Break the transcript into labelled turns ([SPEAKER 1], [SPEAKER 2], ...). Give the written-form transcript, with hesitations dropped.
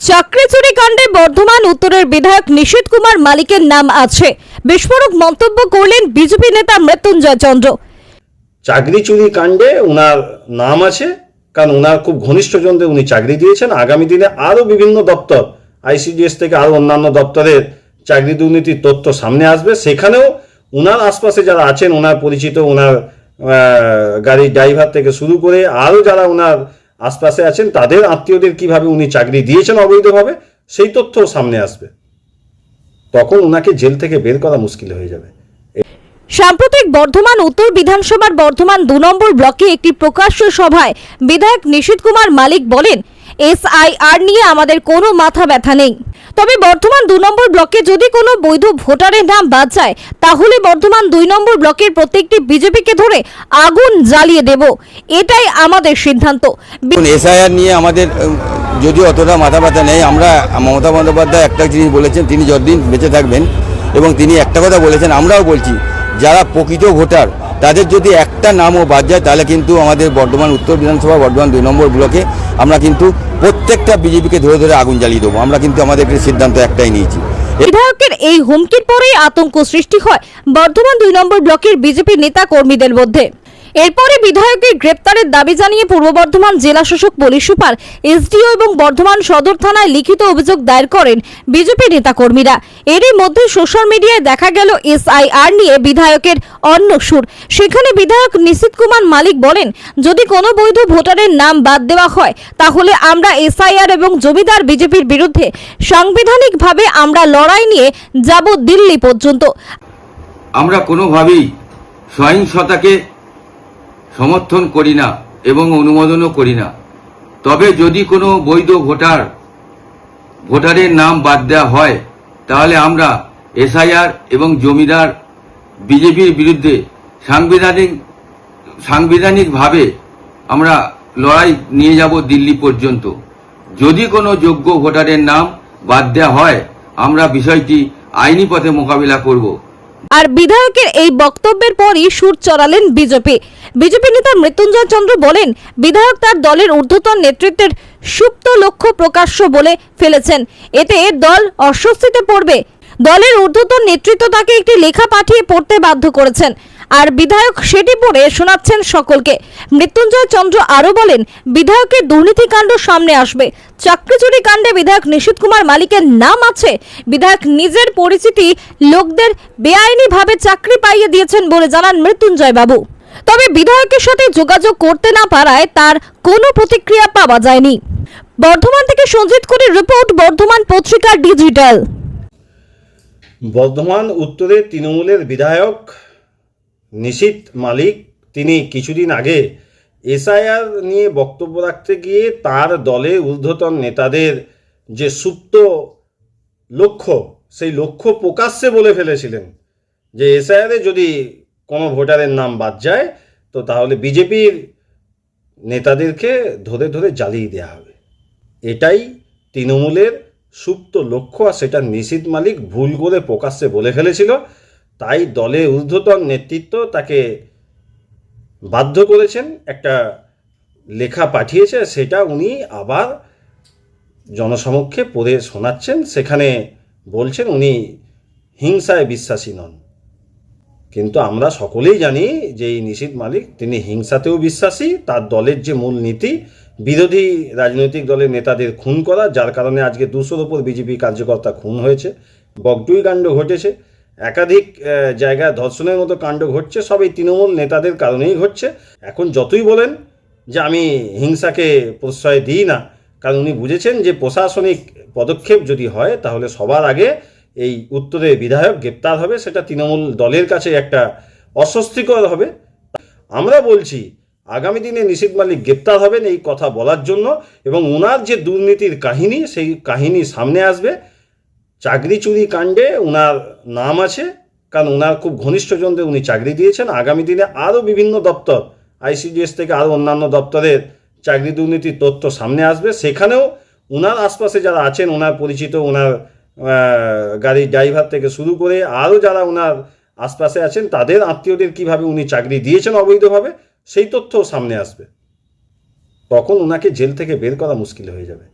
[SPEAKER 1] চাকরি চুরি কাণ্ডে বর্ধমান উত্তরের বিধায়ক নিশীথ কুমার মালিকের নাম আছে। বিস্ফোরক মন্তব্য করলেন বিজেপি নেতা মৃত্যুঞ্জয় চন্দ্র।
[SPEAKER 2] চাকরি চুরি কাণ্ডে ওনার নাম আছে, কারণ ওনার খুব ঘনিষ্ঠজনদের উনি চাকরি দিয়েছেন। আগামী দিনে আরও বিভিন্ন দপ্তর, আইসিডিএস থেকে আরও অন্যান্য দপ্তরের চাকরি দুর্নীতির তথ্য সামনে আসবে। সেখানেও ওনার আশপাশে যারা আছেন, ওনার পরিচিত, ওনার গাড়ির ড্রাইভার থেকে শুরু করে আরও যারা ওনার আশপাশে আছেন, তাদের আত্মীয়দের কিভাবে উনি চাকরি দিয়েছেন অবৈধভাবে, সেই তথ্যও সামনে আসবে। তখন ওনাকে জেল থেকে বের করা মুশকিল হয়ে যাবে।
[SPEAKER 1] সাম্প্রতিক বর্ধমান উত্তর বিধানসভার বর্ধমান 2 নম্বর ব্লকে একটি প্রকাশ্য সভায় বিধায়ক নিশীথ কুমার মালিক বলেন, এসআইআর নিয়ে আমাদের কোনো মাথা ব্যথা নেই, তবে বর্ধমান 2 নম্বর ব্লকে যদি কোনো বৈধ ভোটারের নাম বাদ যায় তাহলে বর্ধমান 2 নম্বর ব্লকের প্রত্যেকটি বিজেপিকে ধরে আগুন জ্বালিয়ে দেব, এটাই আমাদের সিদ্ধান্ত।
[SPEAKER 3] এসআইআর নিয়ে আমাদের যদিও অতটা মাথা ব্যথা নেই। আমরা মমতা বন্দ্যোপাধ্যায় একটা জিনিস বলেছেন, তিনি যতদিন বেঁচে থাকবেন, এবং তিনি একটা কথা বলেছেন, আমরাও বলছি, যারা প্রকৃত ভোটার তাদের যদি একটা নামও বাদ যায় তাহলে কিন্তু আমাদের বর্ধমান উত্তর বিধানসভা বর্ধমান 2 নম্বর ব্লকে আমরা কিন্তু প্রত্যেকটা বিজেপিকে ধরে ধরে আগুন জ্বালিয়ে দেবো। আমরা কিন্তু আমাদের সিদ্ধান্ত একটাই নিয়েছি।
[SPEAKER 1] বিধায়কের এই হুমকির পরেই আতঙ্ক সৃষ্টি হয় বর্ধমান 2 নম্বর ব্লকের বিজেপি নেতা কর্মীদের মধ্যে। এরপরে বিধায়কের গ্রেপ্তারের দাবি জানিয়ে পূর্ব বর্ধমান জেলা শাসক পুলিশ সুপার, এসডিও এবং বর্ধমান সদর থানায় লিখিত অভিযোগ দায়ের করেন বিজেপি নেতা কর্মীরা। এরই মধ্যে সোশ্যাল মিডিয়ায় দেখা গেল এসআইআর নিয়ে বিধায়কের অন্য সুর। সেখানে বিধায়ক নিশীথ কুমার মালিক বলেন, যদি কোনো বৈধ ভোটারের নাম বাদ দেওয়া হয় তাহলে আমরা এসআইআর এবং জমিদার বিজেপির বিরুদ্ধে সাংবিধানিকভাবে আমরা লড়াই নিয়ে যাব দিল্লি পর্যন্ত।
[SPEAKER 4] আমরা কোনোভাবেই সহিংসতাকে সমর্থন করি না এবং অনুমোদনও করি না। তবে যদি কোনো বৈধ ভোটারের নাম বাদ দেওয়া হয় তাহলে আমরা এসআইআর এবং জমিদার বিজেপির বিরুদ্ধে সাংবিধানিকভাবে আমরা লড়াই নিয়ে যাব দিল্লি পর্যন্ত। যদি কোনো যোগ্য ভোটারের নাম বাদ দেওয়া হয় আমরা বিষয়টি আইনি পথে মোকাবিলা করব।
[SPEAKER 1] আর বিধায়কের এই বক্তব্যের পরই সুর চড়ালেন বিজেপি নেতা মৃত্যুঞ্জয় চন্দ্র বলেন, বিধায়ক তার দলের ঊর্ধ্বতন নেতৃত্বের সুপ্ত লক্ষ্য প্রকাশ্য বলে ফেলেছেন, এতে দল অস্বস্তিতে পড়বে। দলের ঊর্ধ্বতন নেতৃত্ব তাকে একটি লেখা পাঠিয়ে পড়তে বাধ্য করেছেন, আর বিধায়ক সেটি পড়ে শোনাচ্ছেন সকলকে। মৃত্যুঞ্জয় চন্দ্র আরো বলেন, বিধায়কের দুর্নীতিকাণ্ড সামনে আসবে। চাকরি চুরি কাণ্ডে বিধায়ক নিশীথ কুমার মালিকের নাম আছে। বিধায়ক নিজের পরিচিতি লোকদের বেআইনিভাবে চাকরি পাইয়ে দিয়েছেন বলে জানান মৃত্যুঞ্জয় বাবু। তবে বিধায়কের সাথে যোগাযোগ করতে না পারায় তার কোনো প্রতিক্রিয়া পাওয়া যায়নি। বর্ধমান থেকে সঞ্জিত কোরের রিপোর্ট, বর্ধমান পত্রিকা ডিজিটাল।
[SPEAKER 2] বর্ধমান উত্তরের তৃণমূলের বিধায়ক নিশীথ মালিক, তিনি কিছুদিন আগে এসআইআর নিয়ে বক্তব্য রাখতে গিয়ে তার দলের ঊর্ধ্বতন নেতাদের যে সুপ্ত লক্ষ্য, সেই লক্ষ্য প্রকাশ্যে বলে ফেলেছিলেন যে এসআইআরে যদি কোনো ভোটারের নাম বাদ যায় তো তাহলে বিজেপির নেতাদেরকে ধরে ধরে জ্বালিয়ে দেওয়া হবে। এটাই তৃণমূলের সুপ্ত লক্ষ্য, আর সেটা নিশীথ মালিক ভুল করে প্রকাশ্যে বলে ফেলেছিল। তাই দলের ঊর্ধ্বতন নেতৃত্ব তাকে বাধ্য করেছেন, একটা লেখা পাঠিয়েছে, সেটা উনি আবার জনসমক্ষে পড়ে শোনাচ্ছেন। সেখানে বলছেন উনি হিংসায় বিশ্বাসী নন, কিন্তু আমরা সকলেই জানি যে এই নিশীথ মালিক তিনি হিংসাতেও বিশ্বাসী। তার দলের যে মূল নীতি, বিরোধী রাজনৈতিক দলের নেতাদের খুন করা, যার কারণে আজকে 200-র ওপর বিজেপি কার্যকর্তা খুন হয়েছে, বগটুই কাণ্ড ঘটেছে, একাধিক জায়গায় ধর্ষণের মতো কাণ্ড ঘটছে, সব এই তৃণমূল নেতাদের কারণেই ঘটছে। এখন যতই বলেন যে আমি হিংসাকে প্রশ্রয় দিই না, কারণ উনি বুঝেছেন যে প্রশাসনিক পদক্ষেপ যদি হয় তাহলে সবার আগে এই উত্তরের বিধায়ক গ্রেপ্তার হবে, সেটা তৃণমূল দলের কাছে একটা অস্বস্তিকর হবে। আমরা বলছি আগামী দিনে নিশীথ মালিক গ্রেপ্তার হবেন এই কথা বলার জন্য, এবং ওনার যে দুর্নীতির কাহিনী, সেই কাহিনী সামনে আসবে। চাকরি চুরি কাণ্ডে ওনার নাম আছে, কারণ ওনার খুব ঘনিষ্ঠজনদের উনি চাকরি দিয়েছেন। আগামী দিনে আরও বিভিন্ন দপ্তর, আইসিডিএস থেকে আরও অন্যান্য দপ্তরের চাকরি দুর্নীতির তথ্য সামনে আসবে। সেখানেও ওনার আশপাশে যারা আছেন, ওনার পরিচিত, ওনার গাড়ির ড্রাইভার থেকে শুরু করে আরও যারা ওনার আশপাশে আছেন, তাদের আত্মীয়দের কিভাবে উনি চাকরি দিয়েছেন অবৈধভাবে, সেই তথ্যও সামনে আসবে। তখন ওনাকে জেল থেকে বের করা মুশকিল হয়ে যাবে।